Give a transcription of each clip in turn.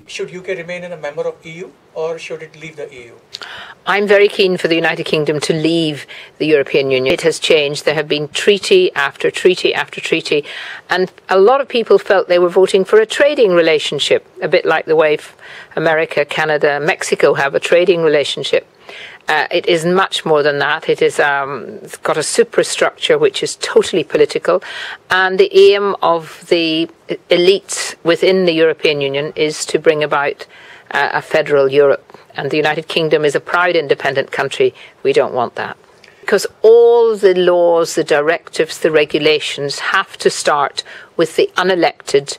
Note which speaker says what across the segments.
Speaker 1: should UK remain a member of EU or should it leave the EU?
Speaker 2: I'm very keen for the United Kingdom to leave the European Union. It has changed. There have been treaty after treaty after treaty, and a lot of people felt they were voting for a trading relationship, a bit like the way America, Canada, Mexico have a trading relationship. It is much more than that. It is it's got a superstructure which is totally political, and the aim of the elites within the European Union is to bring about a federal Europe. And the United Kingdom is a proud independent country. We don't want that. Because all the laws, the directives, the regulations have to start with the unelected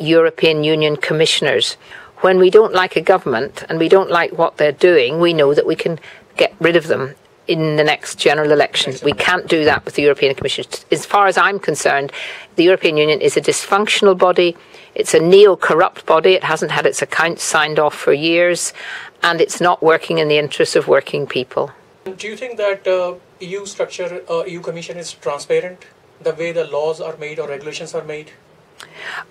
Speaker 2: European Union commissioners. When we don't like a government and we don't like what they're doing, we know that we can get rid of them in the next general election. We can't do that with the European Commission. As far as I'm concerned, the European Union is a dysfunctional body. It's a neo-corrupt body. It hasn't had its accounts signed off for years, and it's not working in the interests of working people.
Speaker 1: Do you think that EU structure, EU Commission is transparent, the way the laws are made or regulations are made?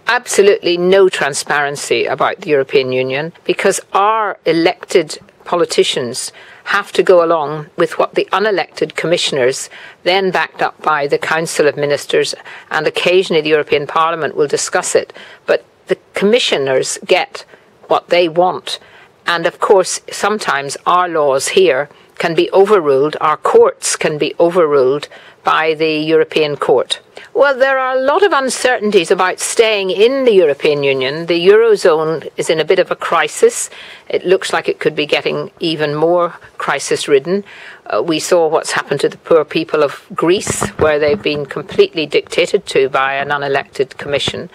Speaker 2: Absolutely no transparency about the European Union, because our elected politicians have to go along with what the unelected commissioners, then backed up by the Council of Ministers, and occasionally the European Parliament will discuss it. But the commissioners get what they want. And of course, sometimes our laws here can be overruled, our courts can be overruled by the European Court. Well, there are a lot of uncertainties about staying in the European Union. The Eurozone is in a bit of a crisis. It looks like it could be getting even more crisis-ridden. We saw what's happened to the poor people of Greece, where they've been completely dictated to by an unelected commission.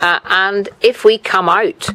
Speaker 2: And if we come out,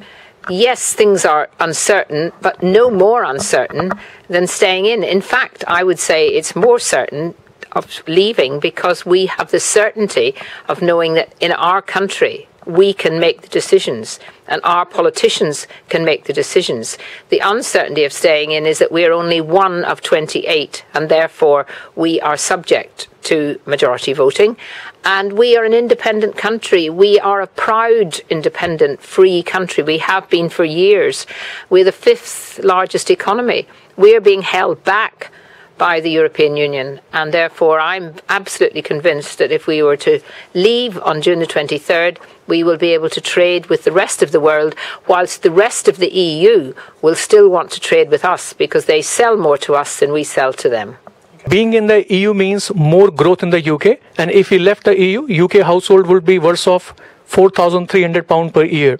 Speaker 2: yes, things are uncertain, but no more uncertain than staying in. In fact, I would say it's more certain of leaving, because we have the certainty of knowing that in our country we can make the decisions and our politicians can make the decisions. The uncertainty of staying in is that we are only one of 28, and therefore we are subject to majority voting. And we are an independent country. We are a proud, independent, free country. We have been for years. We're the 5th largest economy. We are being held back by the European Union, and therefore I'm absolutely convinced that if we were to leave on June the 23rd, we will be able to trade with the rest of the world, whilst the rest of the EU will still want to trade with us because they sell more to us than we sell to them.
Speaker 3: Being in the EU means more growth in the UK, and if we left the EU, UK household would be worse off £4,300 per year.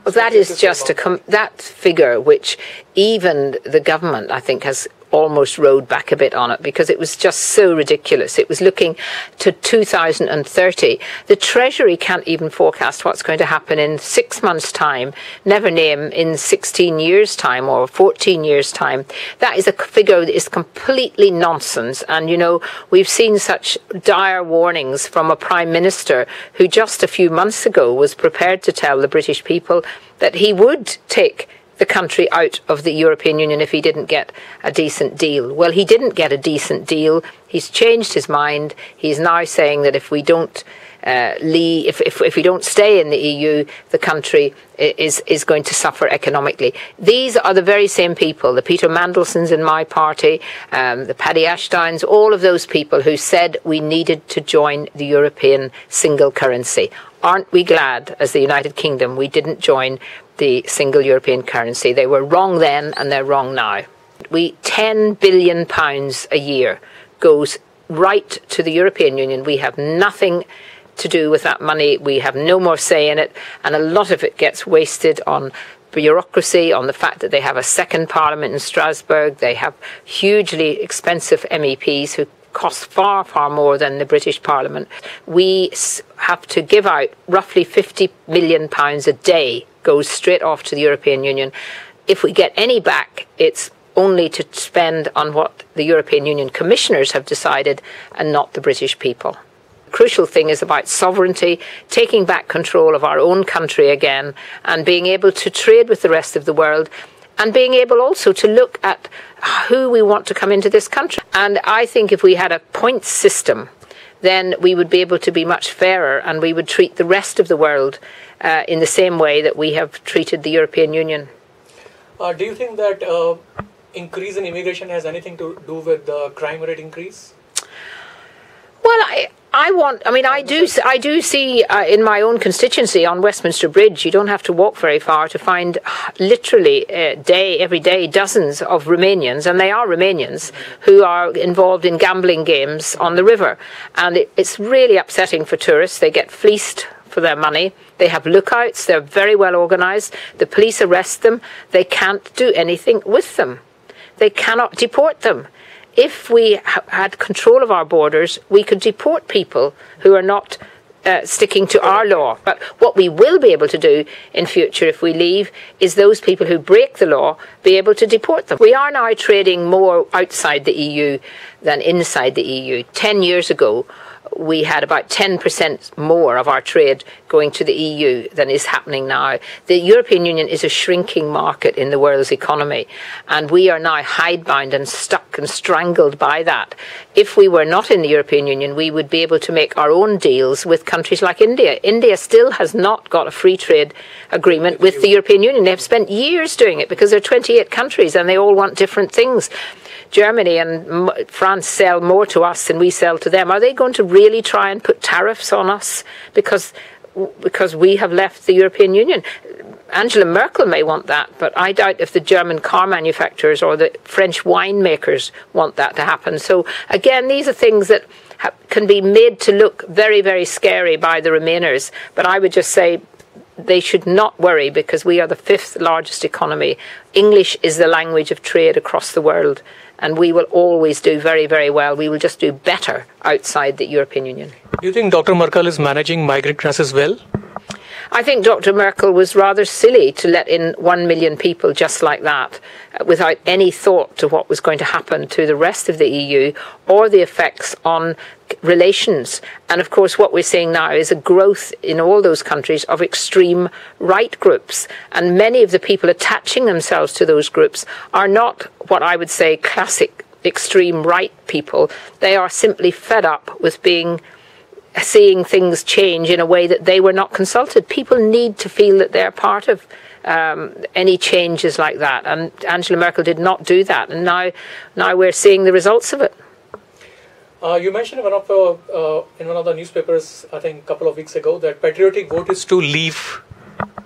Speaker 2: That is just that figure which even the government, I think, has almost rode back a bit on it, because it was just so ridiculous. It was looking to 2030. The Treasury can't even forecast what's going to happen in 6 months' time, never name in 16 years' time or 14 years' time. That is a figure that is completely nonsense. And, you know, we've seen such dire warnings from a Prime Minister who just a few months ago was prepared to tell the British people that he would take the country out of the European Union if he didn't get a decent deal. Well, he didn't get a decent deal. He's changed his mind. He's now saying that if we don't if we don't stay in the EU, the country is going to suffer economically. These are the very same people, the Peter Mandelsons in my party, the Paddy Ashtowns, all of those people who said we needed to join the European single currency. Aren't we glad, as the United Kingdom, we didn't join the single European currency? They were wrong then and they're wrong now. £10 billion a year goes right to the European Union. We have nothing to do with that money. We have no more say in it, and a lot of it gets wasted on bureaucracy, on the fact that they have a second parliament in Strasbourg. They have hugely expensive MEPs who cost far, far more than the British Parliament. We have to give out roughly £50 million a day, goes straight off to the European Union. If we get any back, it's only to spend on what the European Union commissioners have decided and not the British people. The crucial thing is about sovereignty, taking back control of our own country again, and being able to trade with the rest of the world, and being able also to look at who we want to come into this country. And I think if we had a points system, then we would be able to be much fairer, and we would treat the rest of the world in the same way that we have treated the European Union.
Speaker 1: Do you think that increase in immigration has anything to do with the crime rate increase?
Speaker 2: Well, I do see in my own constituency on Westminster Bridge, you don't have to walk very far to find literally every day dozens of Romanians, and they are Romanians, who are involved in gambling games on the river. And it's really upsetting for tourists. They get fleeced for their money. They have lookouts. They're very well organised. The police arrest them. They can't do anything with them. They cannot deport them. If we had control of our borders, we could deport people who are not sticking to our law. But what we will be able to do in future if we leave is those people who break the law, be able to deport them. We are now trading more outside the EU than inside the EU. 10 years ago, we had about 10% more of our trade going to the EU than is happening now. The European Union is a shrinking market in the world's economy, and we are now hidebound and stuck and strangled by that. If we were not in the European Union, we would be able to make our own deals with countries like India. India still has not got a free trade agreement with the European Union. They've spent years doing it because there are 28 countries and they all want different things. Germany and France sell more to us than we sell to them. Are they going to really try and put tariffs on us because we have left the European Union? Angela Merkel may want that, but I doubt if the German car manufacturers or the French winemakers want that to happen. So again, these are things that can be made to look very, very scary by the Remainers. But I would just say they should not worry, because we are the 5th largest economy. English is the language of trade across the world, and we will always do very, very well. We will just do better outside the European Union.
Speaker 3: Do you think Dr. Merkel is managing migrant crisis well?
Speaker 2: I think Dr. Merkel was rather silly to let in 1 million people just like that, without any thought to what was going to happen to the rest of the EU or the effects on relations. And of course, what we're seeing now is a growth in all those countries of extreme right groups. And many of the people attaching themselves to those groups are not what I would say classic extreme right people. They are simply fed up with seeing things change in a way that they were not consulted. People need to feel that they're part of any changes like that. And Angela Merkel did not do that. And now we're seeing the results of it.
Speaker 1: You mentioned in one of the newspapers, I think a couple of weeks ago, that patriotic vote is to leave.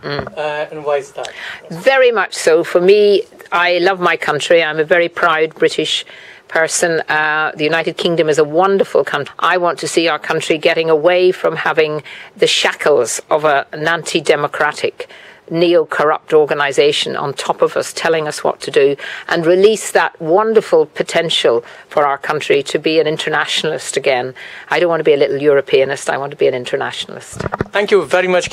Speaker 1: And why is that?
Speaker 2: Very much so. For me, I love my country. I'm a very proud British person. The United Kingdom is a wonderful country. I want to see our country getting away from having the shackles of an anti-democratic, neo-corrupt organisation on top of us telling us what to do, and release that wonderful potential for our country to be an internationalist again. I don't want to be a little Europeanist. I want to be an internationalist.
Speaker 3: Thank you very much, Kate.